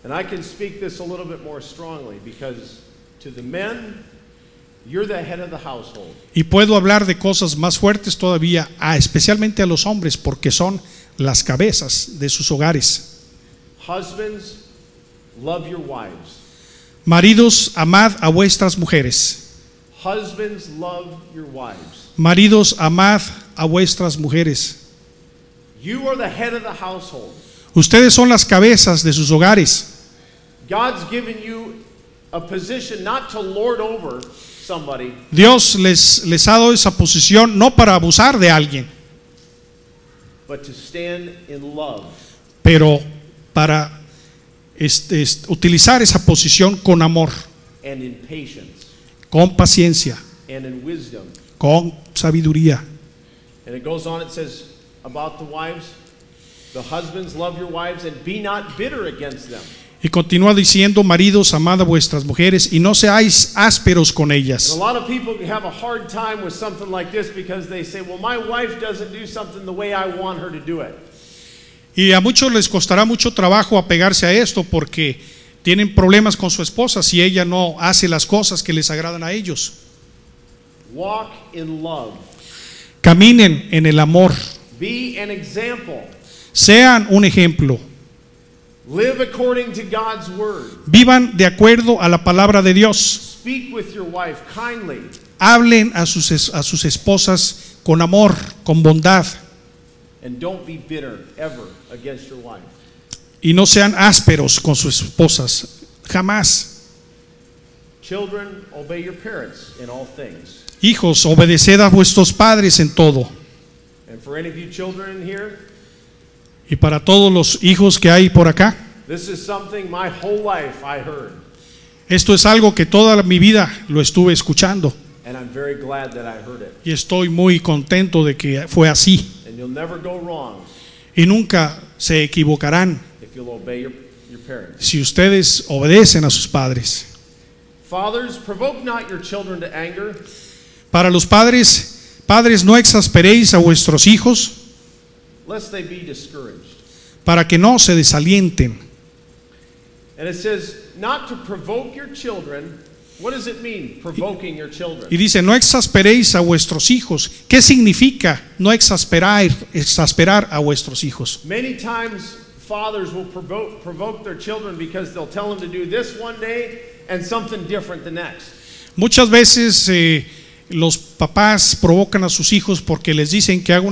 Speaker 1: And I can speak this a little bit more strongly because to the men, you're the head of the household.
Speaker 2: Y puedo hablar de cosas más fuertes todavía, especialmente a los hombres, porque son las cabezas de sus hogares.
Speaker 1: Husbands, love your wives.
Speaker 2: Maridos, amad a vuestras mujeres.
Speaker 1: Husbands, love your wives.
Speaker 2: Maridos, amad a vuestras mujeres.
Speaker 1: You are the head of the household.
Speaker 2: Ustedes son las cabezas de sus hogares.
Speaker 1: God's given you a position not to lord over somebody,
Speaker 2: Dios les ha dado esa posición no para abusar de alguien,
Speaker 1: but to stand in love.
Speaker 2: pero para utilizar esa posición con amor,
Speaker 1: And in patience
Speaker 2: con paciencia,
Speaker 1: and in wisdom.
Speaker 2: con sabiduría.
Speaker 1: And it goes on, it says about the wives, the husbands love your wives and be not bitter against them.
Speaker 2: Y continúa diciendo, maridos, amad a vuestras mujeres y no seáis ásperos con
Speaker 1: And
Speaker 2: ellas.
Speaker 1: a lot of people have a hard time with something like this because they say, well, my wife doesn't do something the way I want her to do it.
Speaker 2: Y a muchos les costará mucho trabajo apegarse a esto porque tienen problemas con su esposa si ella no hace las cosas que les agradan a ellos.
Speaker 1: Walk in love.
Speaker 2: Caminen en el amor,
Speaker 1: Be an example.
Speaker 2: sean un ejemplo,
Speaker 1: Live according to God's word.
Speaker 2: vivan de acuerdo a la palabra de Dios,
Speaker 1: Speak with your wife kindly.
Speaker 2: hablen a sus esposas con amor, con bondad,
Speaker 1: And don't be bitter ever against your wife.
Speaker 2: y no sean ásperos con sus esposas, jamás.
Speaker 1: Children, obey your parents in all things.
Speaker 2: Hijos, obedeced a vuestros padres en todo.
Speaker 1: And for any of you children in here,
Speaker 2: Y para todos los hijos que hay por acá,
Speaker 1: this is something my whole life I heard.
Speaker 2: esto es algo que toda mi vida lo estuve escuchando
Speaker 1: And I'm very glad that I heard it.
Speaker 2: y estoy muy contento de que fue así.
Speaker 1: And you'll never go wrong
Speaker 2: Y nunca se equivocarán
Speaker 1: if you'll obey your parents.
Speaker 2: si ustedes obedecen a sus padres.
Speaker 1: Fathers, provoke not your children to anger,
Speaker 2: Para los padres, padres, no exasperéis a vuestros hijos
Speaker 1: lest they be discouraged.
Speaker 2: para que no se desalienten.
Speaker 1: And it says not to provoke your children. What does it mean, provoking your children?
Speaker 2: Y dice, no exasperéis a vuestros hijos. ¿Qué significa no exasperar a vuestros hijos?
Speaker 1: Many times fathers will provoke their children because they'll tell them to do this one day and something different the next.
Speaker 2: Muchas veces los papás provocan a sus hijos porque les dicen que hagan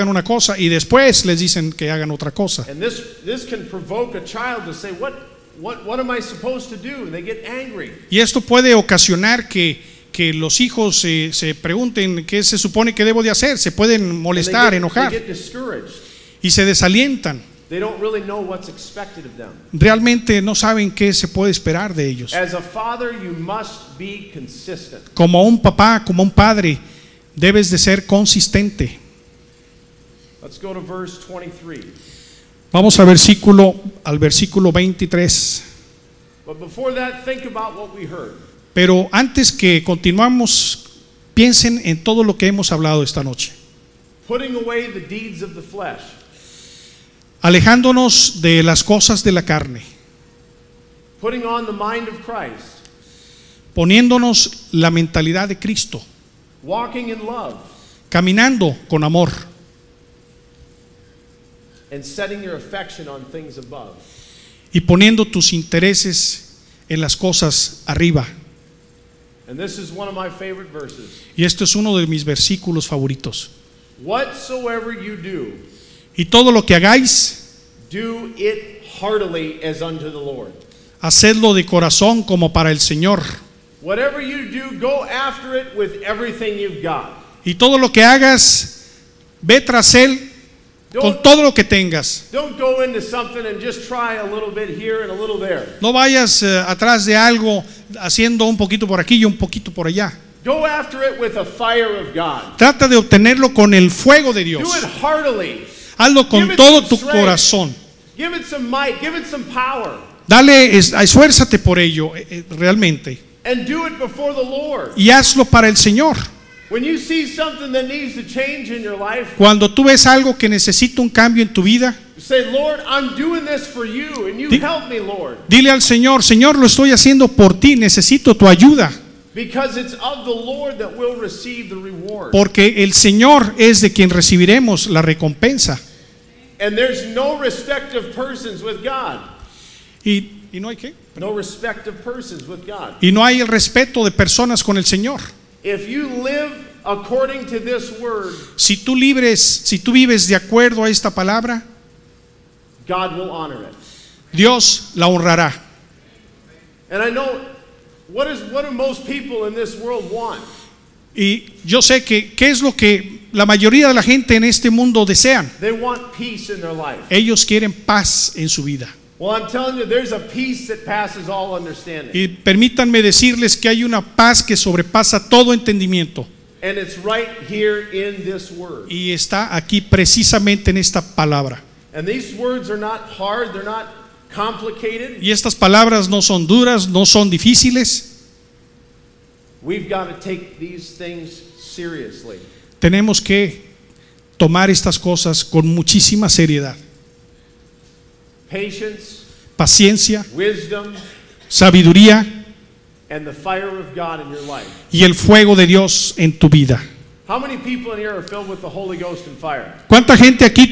Speaker 2: una cosa y después les dicen que hagan otra cosa.
Speaker 1: And this can provoke a child to say, what am I supposed to do? And they get angry.
Speaker 2: Y esto puede ocasionar que los hijos se pregunten qué se supone que debo de hacer. Se pueden molestar, enojar
Speaker 1: They get discouraged.
Speaker 2: y se desalientan.
Speaker 1: They don't really know what's expected of them.
Speaker 2: Realmente no saben qué se puede esperar de ellos.
Speaker 1: As a father, you must be consistent.
Speaker 2: Como un papá, como un padre, debes de ser consistente.
Speaker 1: Let's go to verse 23.
Speaker 2: Vamos al versículo 23.
Speaker 1: But before that, think about what we heard.
Speaker 2: Pero antes que continuamos, piensen en todo lo que hemos hablado esta noche.
Speaker 1: Putting away the deeds of the flesh.
Speaker 2: Alejándonos de las cosas de la carne,
Speaker 1: Putting on the mind of Christ.
Speaker 2: poniéndonos la mentalidad de Cristo,
Speaker 1: Walking in love.
Speaker 2: caminando con amor
Speaker 1: And setting your affection on things above.
Speaker 2: y poniendo tus intereses en las cosas arriba.
Speaker 1: And this is one of my favorite verses.
Speaker 2: Y esto es uno de mis versículos favoritos.
Speaker 1: Whatsoever you do,
Speaker 2: Y todo lo que hagáis,
Speaker 1: do it heartily as unto the Lord.
Speaker 2: hacedlo de corazón como para el Señor.
Speaker 1: Whatever you do, go after it with everything you've got.
Speaker 2: Y todo lo que hagas, ve tras Él con todo lo que tengas.
Speaker 1: Don't go into something and just try a little bit here and a little there.
Speaker 2: No vayas atrás de algo haciendo un poquito por aquí y un poquito por allá.
Speaker 1: Go after it with the fire of God.
Speaker 2: Trata de obtenerlo con el fuego de Dios.
Speaker 1: Do it heartily.
Speaker 2: Hazlo con
Speaker 1: Give it
Speaker 2: todo
Speaker 1: some
Speaker 2: tu
Speaker 1: strength.
Speaker 2: corazón.
Speaker 1: Give it some might, give it some power.
Speaker 2: Dale, esfuérzate por ello, realmente.
Speaker 1: And do it before the Lord.
Speaker 2: Y hazlo para el Señor.
Speaker 1: When you see something that needs to change in your life,
Speaker 2: Cuando tú ves algo que necesita un cambio en tu vida,
Speaker 1: say, Lord, I'm doing this for you, and you help me, Lord.
Speaker 2: dile al Señor, Señor, lo estoy haciendo por ti, necesito tu ayuda.
Speaker 1: Because it's of the Lord that we'll receive the reward.
Speaker 2: Porque el Señor es de quien recibiremos la recompensa.
Speaker 1: And there's no respect of persons with God.
Speaker 2: ¿Y no hay qué?
Speaker 1: No respect of persons with God.
Speaker 2: Y no hay el respeto de personas con el Señor.
Speaker 1: If you live according to this word,
Speaker 2: Si tú vives de acuerdo a esta palabra,
Speaker 1: God will honor it.
Speaker 2: Dios la honrará.
Speaker 1: And I know what do most people in this world want?
Speaker 2: Y yo sé que qué es lo que la mayoría de la gente en este mundo desean.
Speaker 1: They want peace in their life.
Speaker 2: Ellos quieren paz en su vida.
Speaker 1: Well, I'm telling you, there's a peace that passes all understanding.
Speaker 2: Y permítanme decirles que hay una paz que sobrepasa todo entendimiento.
Speaker 1: And it's right here in this word.
Speaker 2: Y está aquí precisamente en esta palabra.
Speaker 1: And these words are not hard, they're not complicated.
Speaker 2: Y estas palabras no son duras, no son difíciles.
Speaker 1: We've got to take these things seriously.
Speaker 2: Tenemos que tomar estas cosas con muchísima seriedad.
Speaker 1: Patience,
Speaker 2: Paciencia,
Speaker 1: wisdom,
Speaker 2: sabiduría
Speaker 1: and the fire of God in your life.
Speaker 2: y el fuego de Dios en tu vida.
Speaker 1: How many people in here are filled with the Holy Ghost and fire?
Speaker 2: ¿Cuánta gente aquí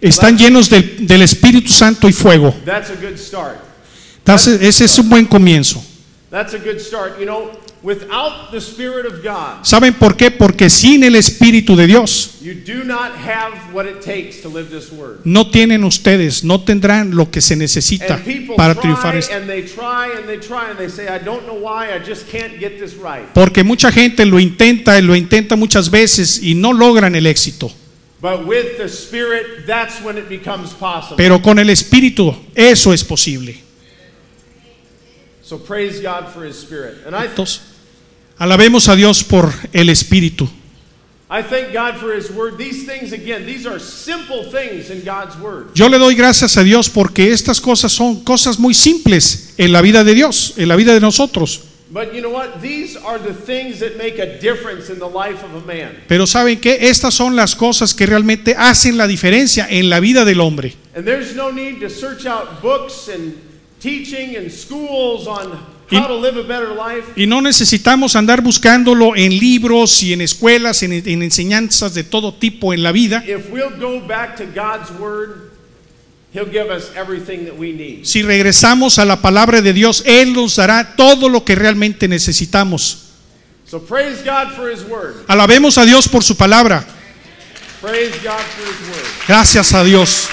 Speaker 2: están llenos del Espíritu Santo y fuego?
Speaker 1: That's a good start.
Speaker 2: Ese es un buen comienzo.
Speaker 1: That's a good start. You know, without the Spirit of God,
Speaker 2: ¿Saben por qué? Porque sin el Espíritu de Dios
Speaker 1: you do not have what it takes to live this word.
Speaker 2: no tienen ustedes, no tendrán lo que se necesita
Speaker 1: And people
Speaker 2: para
Speaker 1: try
Speaker 2: triunfar esto.
Speaker 1: and they try and they try and they say, I don't know why, I just can't get this right.
Speaker 2: Porque mucha gente lo intenta muchas veces y no logran el éxito.
Speaker 1: But with the Spirit, that's when it becomes possible.
Speaker 2: Pero con el Espíritu eso es posible.
Speaker 1: So praise God for His Spirit. And
Speaker 2: Entonces, alabemos a Dios por el Espíritu.
Speaker 1: I thank God for His Word. These things, again, these are simple things in God's Word.
Speaker 2: Yo le doy gracias a Dios porque estas cosas son cosas muy simples en la vida de Dios, en la vida de nosotros.
Speaker 1: But you know what? These are the things that make a difference in the life of a man.
Speaker 2: Pero ¿saben qué? Estas son las cosas que realmente hacen la diferencia en la vida del hombre.
Speaker 1: And there's no need to search out books and teaching and schools on how to live a better life.
Speaker 2: Y no necesitamos andar buscándolo en libros y en escuelas, en enseñanzas de todo tipo en la vida.
Speaker 1: If we'll go back to God's Word, He'll give us everything that we need.
Speaker 2: Si regresamos a la palabra de Dios, Él nos dará todo lo que realmente necesitamos.
Speaker 1: So praise God for His Word.
Speaker 2: Alabemos a Dios por su palabra.
Speaker 1: Praise God for His Word.
Speaker 2: Gracias a Dios.